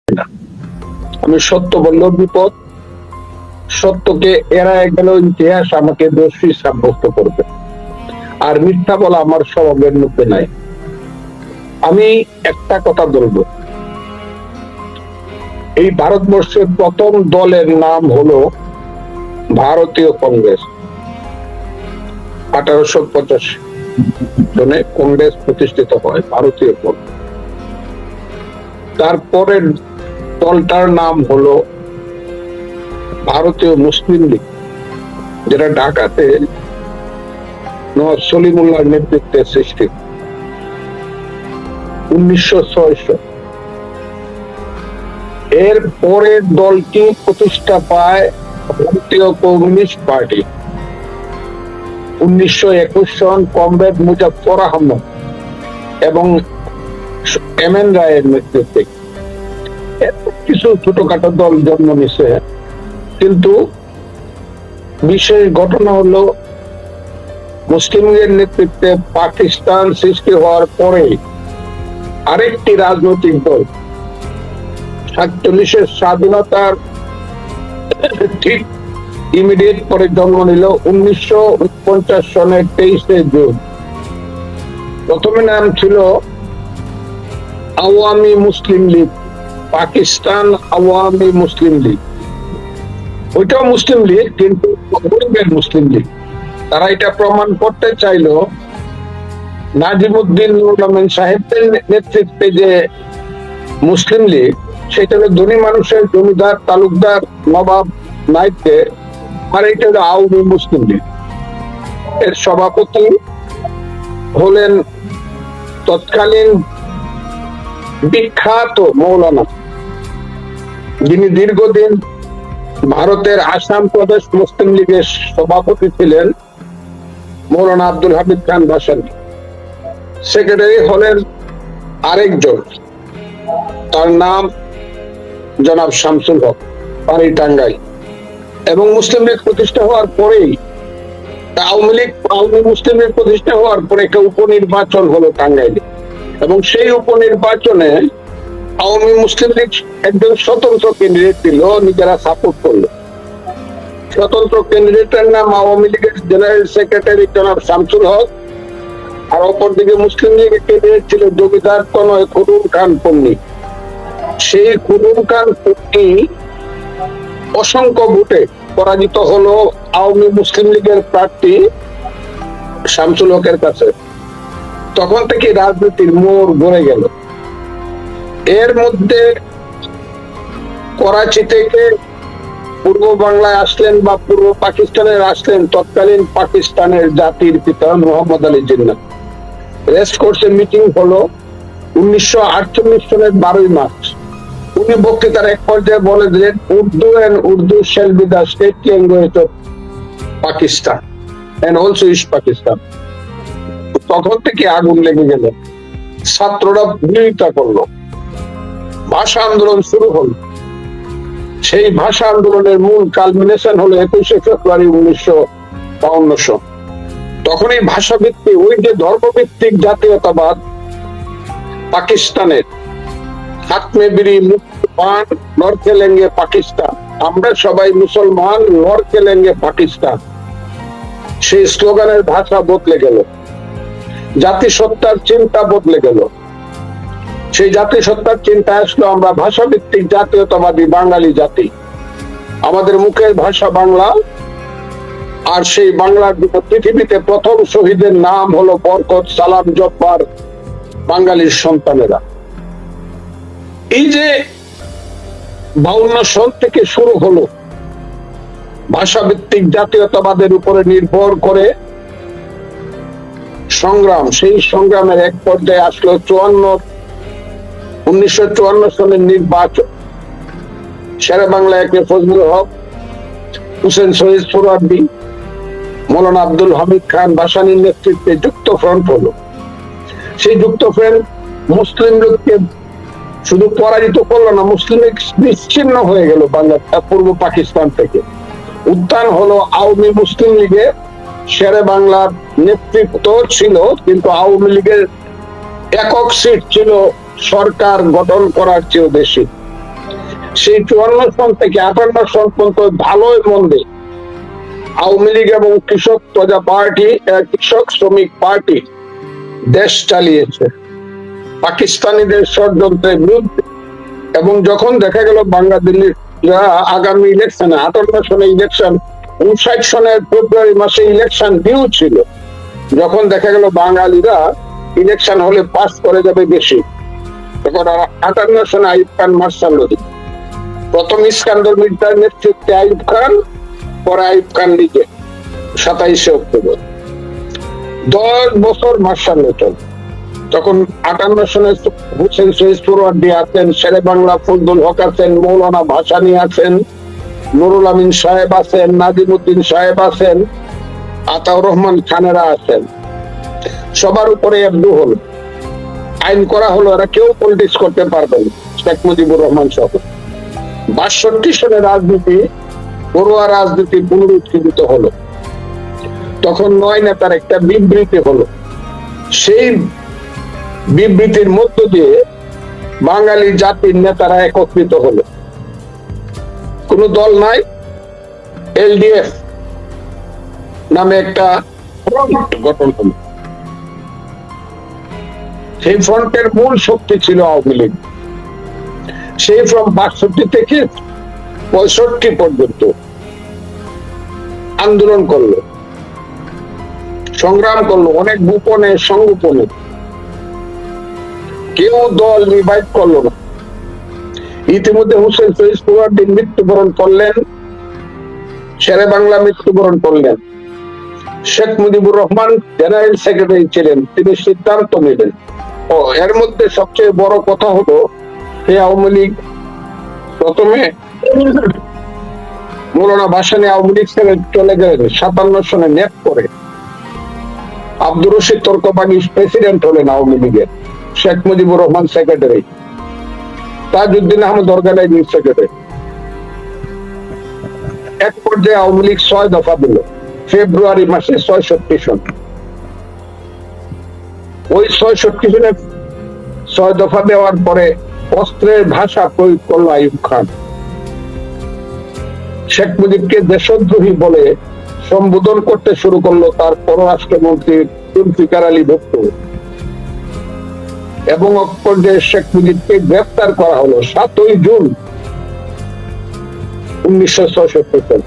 না। আমি সত্য বললেও বিপদ, সত্যকে এড়ায় গেল ইতিহাস আমাকে দোষী সাব্যস্ত করবে, আর মিথ্যা বলা আমার স্বভাবের মধ্যে নাই। আমি একটা কথা বলবো, এই ভারতবর্ষের প্রথম দলের নাম হলো ভারতীয় কংগ্রেস। 1885 সনে কংগ্রেস প্রতিষ্ঠিত হয়, ভারতীয় কংগ্রেস। তারপরের দলটার নাম হলো ভারতীয় মুসলিম লীগ, যেটা ঢাকাতে নওয়াজ সলিমুল্লাহর নেতৃত্বে সৃষ্টি 1906। এর পরের দলটি প্রতিষ্ঠা পায় ভারতীয় কমিউনিস্ট পার্টি 1921 সন কমরেড মুজাফফর আহমদ এবং এম এন রায়ের নেতৃত্বে। কিছু ছোটখাটো দল জন্ম নিছে, কিন্তু বিশেষ ঘটনা হলো মুসলিম লীগের নেতৃত্বে পাকিস্তান সৃষ্টি হওয়ার পরে আরেকটি রাজনৈতিক দল 47-এর স্বাধীনতার ঠিক ইমিডিয়েট পরে জন্ম নিল 1949 সনের 23শে জুন। প্রথমে নাম ছিল আওয়ামী মুসলিম লীগ, পাকিস্তান আওয়ামী মুসলিম লীগ। ওইটাও মুসলিম লীগ, কিন্তু গরিবের মুসলিম লীগ। তারা এটা প্রমাণ করতে চাইল নাজিমুদ্দিন নুরুল আমিন সাহেবের নেতৃত্বে যে মুসলিম লীগ, সেটা হলো ধনী মানুষের, জমিদার, তালুকদার, নবাব, নাইকদের, আর এটা হলো আওয়ামী মুসলিম লীগ। এর সভাপতি হলেন তৎকালীন বিখ্যাত মৌলানা, যিনি দীর্ঘদিন ভারতের আসাম প্রদেশ মুসলিম লীগের সভাপতি ছিলেন, মৌলানা আব্দুল হামিদ খান ভাসানী। সেক্রেটারি হলেন আরেকজন, তার নাম জনাব শামসুল হক, বাড়ি টাঙ্গাইল। এবং মুসলিম লীগ প্রতিষ্ঠা হওয়ার পরেই, আওয়ামী মুসলিম লীগ প্রতিষ্ঠা হওয়ার পরে একটা উপনির্বাচন হলো টাঙ্গাইলে, এবং সেই উপনির্বাচনে আওয়ামী মুসলিম লীগ একজন স্বতন্ত্র ক্যান্ডিডেট দিল, নিজেরা সাপোর্ট করলো। স্বতন্ত্র ক্যান্ডিডেটের নাম আওয়ামী লীগের জেনারেল সেক্রেটারি জনাব শামসুল হক, আর অপরদিকে মুসলিম লীগের ক্যান্ডিডেট ছিল জমিদার তনয় খুরুম খান পন্নী। সেই খুরুম খান পন্নী অসংখ্য ভোটে পরাজিত হলো আওয়ামী মুসলিম লীগের প্রার্থী শামসুল হকের কাছে। তখন থেকে রাজনীতির মোড় ঘুরে গেল। এর মধ্যে করাচি থেকে পূর্ব বাংলায় আসলেন বা পূর্ব পাকিস্তানের আসলেন তৎকালীন পাকিস্তানের জাতির পিতা মোহাম্মদ আলী জিন্নাহ। রেস্ট কোর্সে মিটিং হলো 1948 সনের 12ই মার্চ। উনি বক্তৃতার এক পর্যায়ে বলে যে Urdu shall be the state language of Pakistan and also East Pakistan। তখন থেকে আগুন লেগে গেল, ছাত্ররা বিরোধিতা করলো, ভাষা আন্দোলন শুরু হলো। সেই ভাষা আন্দোলনের মূল কালমিনেশন হলো 21শে ফেব্রুয়ারি 1952 সন। তখন এই ভাষা ভিত্তিক, ওই যে ধর্মভিত্তিক জাতীয়তাবাদ পাকিস্তানের হাত মে বিড়ি মুসলমান লড় খেলেঙ্গে পাকিস্তান, আমরা সবাই মুসলমান লড় খেলেঙ্গে পাকিস্তান, সেই স্লোগানের ভাষা বদলে গেল, জাতিসত্তার চিন্তা বদলে গেল। সেই জাতিসত্তার চিন্তা আসলো আমরা ভাষাভিত্তিক জাতীয়তাবাদী বাঙালি জাতি, আমাদের মুখের ভাষা বাংলা, আর সেই বাংলার পৃথিবীতে প্রথম শহীদের নাম হলো বরকত, সালাম, জব্বার, বাঙালির সন্তানেরা। এই যে 52 সন থেকে শুরু হলো ভাষাভিত্তিক জাতীয়তাবাদের উপরে নির্ভর করে সংগ্রাম, সেই সংগ্রামের এক পর্যায়ে আসলো 1954 সনের নির্বাচন। শেরে বাংলা একে ফজলুল হক, হুসেন শহীদ সোহরাওয়ার্দী, মৌলানা আব্দুল হামিদ খান ভাসানীর নেতৃত্বে যুক্ত ফ্রন্ট হলো। সেই যুক্ত ফ্রন্ট মুসলিম লীগকে শুধু পরাজিত করলো না, মুসলিম লীগ বিচ্ছিন্ন হয়ে গেল বাংলা পূর্ব পাকিস্তান থেকে। উত্থান হলো আওয়ামী মুসলিম লীগের। শেরে বাংলার নেতৃত্ব ছিল, কিন্তু আওয়ামী লীগের একক সিট ছিল সরকার গঠন করার চেয়েও বেশি। সেই 54 সন থেকে 58 সন পর্যন্ত ভালোই মন্দে আওয়ামী লীগ এবং কৃষক প্রজা পার্টি, কৃষক শ্রমিক পার্টি দেশ চালিয়েছে পাকিস্তানিদের ষড়যন্ত্রের বিরুদ্ধে। এবং যখন দেখা গেল বাংলাদেশের আগামী ইলেকশনে 58 সনে ইলেকশন, 59 সনের ফেব্রুয়ারি মাসে ইলেকশন ডিউ ছিল, যখন দেখা গেল বাঙালিরা ইলেকশন হলে পাস করে যাবে বেশি, তখন 58 সনে আইয়ুব খান মার্শাল নদী, প্রথম ইস্কান্দর মির্জার নেতৃত্বে আইয়ুব খান, পরে আইয়ুব খান নিজে 27 অক্টোবর 10 বছর মার্শাল চল। তখন 58 সনে হোসেন শহীদ সোহরাওয়ার্দী আছেন, শেরে বাংলা ফজলুল হক আছেন, মৌলানা ভাসানী আছেন, নুরুল আমিন সাহেব আছেন, নাজিমউদ্দিন সাহেব আছেন, আতাউর রহমান খানেরা আছেন। সবার উপরে একদু হলো, আইন করা হলো, এরা কেউ পলিটিক্স করতে পারবে না, শেখ মুজিবুর রহমান সহ। 62 সনে রাজনীতি, ঘরোয়া রাজনীতি পুনরুজ্জীবিত হলো। তখন 9 নেতার একটা বিবৃতি হলো, সেই বিবৃতির মধ্য দিয়ে বাঙালি জাতির নেতারা একত্রিত হলো। কোন দল নাই, এলডিএফ নামে একটা ফ্রন্ট গঠন হলো। সেই ফ্রন্টের মূল শক্তি ছিল আওয়ামী লীগ। সেই ফ্রম 62 থেকে 65 পর্যন্ত আন্দোলন করলো, সংগ্রাম করলো, অনেক গোপনে সংগোপনে, কেউ দল রিভাইভ করলো না। ইতিমধ্যে হোসেন শহীদ সোহরাওয়ার্দী মৃত্যুবরণ করলেন, শেরে বাংলা মৃত্যুবরণ করলেন, শেখ মুজিবুর রহমান জেনারেল সেক্রেটারি ছিলেন, তিনি সিদ্ধান্ত নিলেন। এর মধ্যে সবচেয়ে বড় কথা হলো, এই আওয়ামী লীগ প্রথমে মৌলানা ভাসানী আওয়ামী লীগ ছেড়ে চলে গেলেন, 57 সনে নেপ করে আব্দুর রশিদ তর্কবাগী প্রেসিডেন্ট হলেন আওয়ামী লীগের, Sheikh Mujibur Rahman secretary, Tajuddin Ahmad organising secretary. এক পর্যায়ে আওয়ামী লীগ 6 দফা দিল ফেব্রুয়ারি মাসে 66 সন। ওই 66 সনে 6 দফা দেওয়ার পরে অস্ত্রের ভাষা প্রয়োগ করলো আইয়ুব খান। শেখ মুজিবকে দেশদ্রোহী বলে সম্বোধন করতে শুরু করলো তার পররাষ্ট্রমন্ত্রী জুলফিকার আলী ভুট্টো। এবং পর্যায়ে শেখ মুজিবকে গ্রেফতার করা হলো 7 জুন 1966 সালে।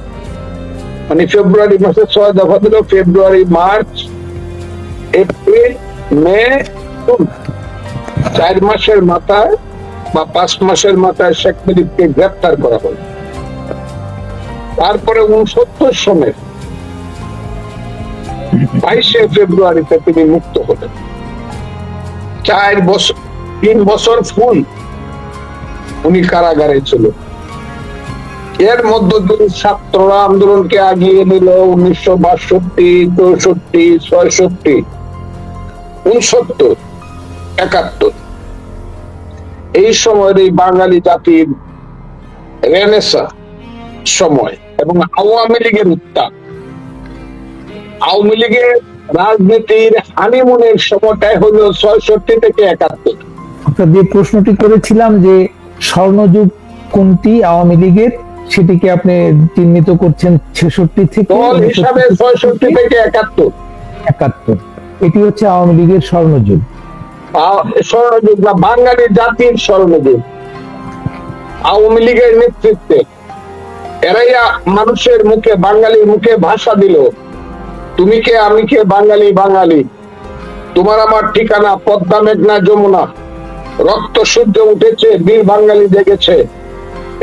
মানে ফেব্রুয়ারি মাসে 6 দফা দিল, ফেব্রুয়ারি, মার্চ, এপ্রিল, মে, জুন, 4 মাসের মাথায় বা 5 মাসের মাথায় শেখ মুজিবকে গ্রেফতার করা হলো। তারপরে 69 সনের 22 ফেব্রুয়ারিতে তিনি মুক্ত হলেন। 3 বছর ফুল উনি কারাগারে ছিল। এর মধ্য দিয়ে ছাত্ররা আন্দোলনকে আগিয়ে নিল 1962, 64, 66, 69, 71। এই সময়ের এই বাঙালি জাতির রেনেসা সময় এবং আওয়ামী লীগের উত্থান, আওয়ামী লীগের রাজনীতির হানিমুনের সময়টাই হলো 66 থেকে 71। অর্থাৎ যে প্রশ্নটি করেছিলাম যে স্বর্ণযুগ কোনটি আওয়ামী লীগের, সেটিকে আপনি চিহ্নিত করছেন 66 থেকে দল হিসাবে 66 থেকে 71। এটি হচ্ছে আওয়ামী লীগের স্বর্ণযুগ। স্বর্ণযুগ বা বাঙালি জাতির স্বর্ণযুগ আওয়ামী লীগের নেতৃত্বে। এরাই মানুষের মুখে, বাঙালির মুখে ভাষা দিল, তুমি কে আমি কে, বাঙালি বাঙালি, তোমার আমার ঠিকানা পদ্মা মেঘনা যমুনা, রক্ত সূর্য উঠেছে, বীর বাঙালি জেগেছে।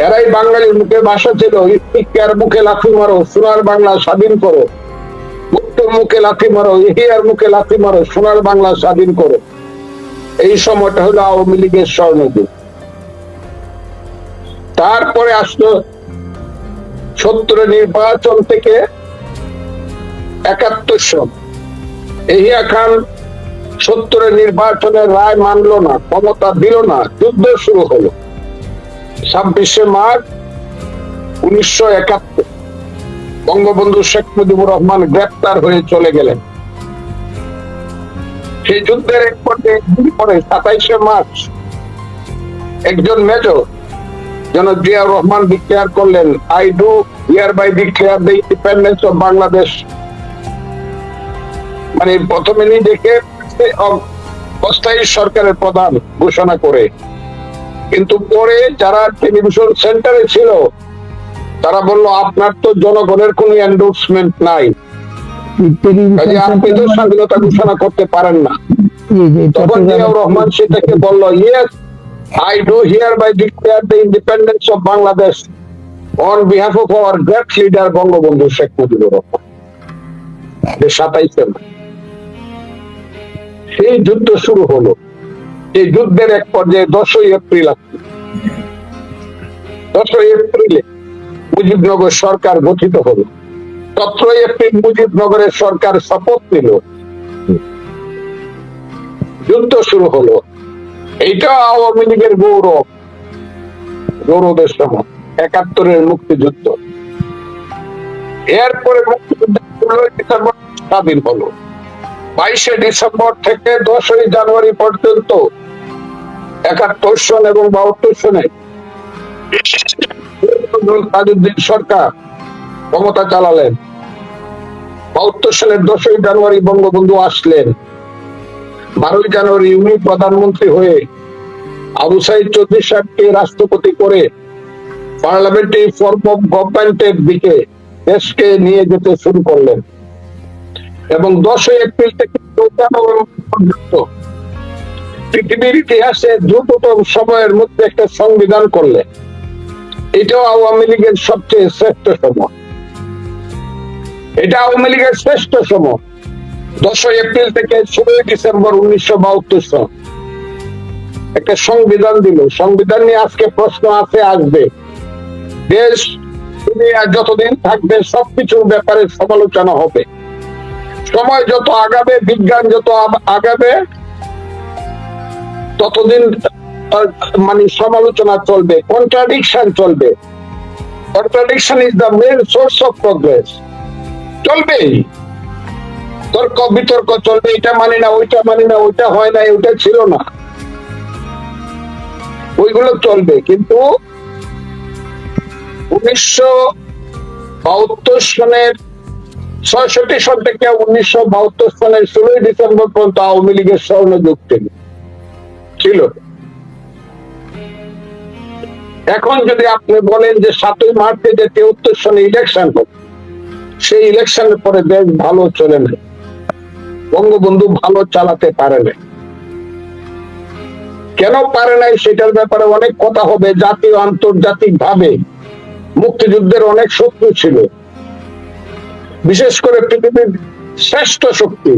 এরাই বাঙালির মুখে ভাষা ছিল, ইফতিকার মুখে লাথি মারো, সোনার বাংলা স্বাধীন করো, উত্তর মুখে লাথি মারো, ইহিয়ার মুখে লাথি মারো, সোনার বাংলা স্বাধীন করো। এই সময়টা হলো আওয়ামী লীগের স্বর্ণযুগ। তারপরে আসলো 70 নির্বাচন থেকে 71 সন। এহিয়া খান 70 নির্বাচনের রায় মানলো না, ক্ষমতা দিল না, যুদ্ধ শুরু হলো। 26 মার্চ 1971 বঙ্গবন্ধু শেখ মুজিবুর রহমান গ্রেপ্তার হয়ে চলে গেলেন। সেই যুদ্ধের এক পর্যায়ে 27 মার্চ একজন মেজর যেন জিয়াউর রহমান ডিক্লেয়ার করলেন, I do hereby declare the independence of Bangladesh. মানে প্রথমে নিজেকে অস্থায়ী সরকারের প্রধান ঘোষণা করে, কিন্তু পরে যারা টেলিভিশন সেন্টারে ছিল তারা বলল, আপনার তো জনগণের কোন এন্ডোর্সমেন্ট নাই, কাজে আপনি তো স্বাধীনতা ঘোষণা করতে পারেন না। তখন জিয়াউর রহমান সেটাকে বলল, yes, I do hereby declare the independence of Bangladesh on behalf of our great leader Bangabandhu Sheikh Mujibur Rahman. 27 সেই যুদ্ধ শুরু হলো। এই যুদ্ধের এক পর্যায়ে 10ই এপ্রিল 10ই এপ্রিলে মুজিবনগর সরকার গঠিত হলো। 17ই এপ্রিল মুজিবনগরের সরকার শপথ নিল, যুদ্ধ শুরু হলো। এইটা আওয়ামী লীগের গৌরবের সময় 71-এর মুক্তিযুদ্ধ। এরপরে মুক্তিযুদ্ধ স্বাধীন হলো। 22শে ডিসেম্বর থেকে 10ই জানুয়ারি পর্যন্ত 71 সন এবং 72 সনে তাজউদ্দিন সরকার ক্ষমতা চালালেন। 72 সালের 10ই জানুয়ারি বঙ্গবন্ধু আসলেন। 12ই জানুয়ারি উনি প্রধানমন্ত্রী হয়ে আবু সাইদ চৌধুরী সাহেবকে রাষ্ট্রপতি করে পার্লামেন্টারি ফর্ম অফ গভর্নমেন্টের দিকে দেশকে নিয়ে যেতে শুরু করলেন, এবং 10ই এপ্রিল থেকে 14 নভেম্বর পর্যন্ত পৃথিবীর ইতিহাসে দ্রুততম সময়ের মধ্যে একটা সংবিধান করলেন। এটাও আওয়ামী লীগের সবচেয়ে শ্রেষ্ঠ সময়। এটা আওয়ামী লীগের শ্রেষ্ঠ সময়। 10ই এপ্রিল থেকে 16ই ডিসেম্বর 1972 সন একটা সংবিধান দিল। সংবিধান নিয়ে আজকে প্রশ্ন আছে, আসবে। দেশ দুনিয়া যতদিন থাকবে সবকিছুর ব্যাপারে সমালোচনা হবে। সময় যত আগাবে, বিজ্ঞান যত আগাবে, ততদিন মানে সমালোচনা চলবে, কন্ট্রাডিকশন চলবে। Contradiction is the main source of progress. চলবেই, তর্ক বিতর্ক চলবে, এটা মানি না, ওইটা মানি না, ওইটা হয় না, ওইটা ছিল না, ওইগুলো চলবে। কিন্তু 1972 সনের 66 সন থেকে 1972 সনের 16ই ডিসেম্বর পর্যন্ত আওয়ামী লীগের স্বর্ণযুগ ছিল। এখন যদি আপনি বলেন যে 7ই মার্চে যে 73 সনে ইলেকশন হবে, সেই ইলেকশনের পরে দেশ ভালো চলে না, বঙ্গবন্ধু ভালো চালাতে পারে না। কেন পারে নাই সেটার ব্যাপারে অনেক কথা হবে। জাতীয় আন্তর্জাতিক ভাবে মুক্তিযুদ্ধের অনেক শত্রু ছিল, বিশেষ করে পৃথিবীর শ্রেষ্ঠ শক্তি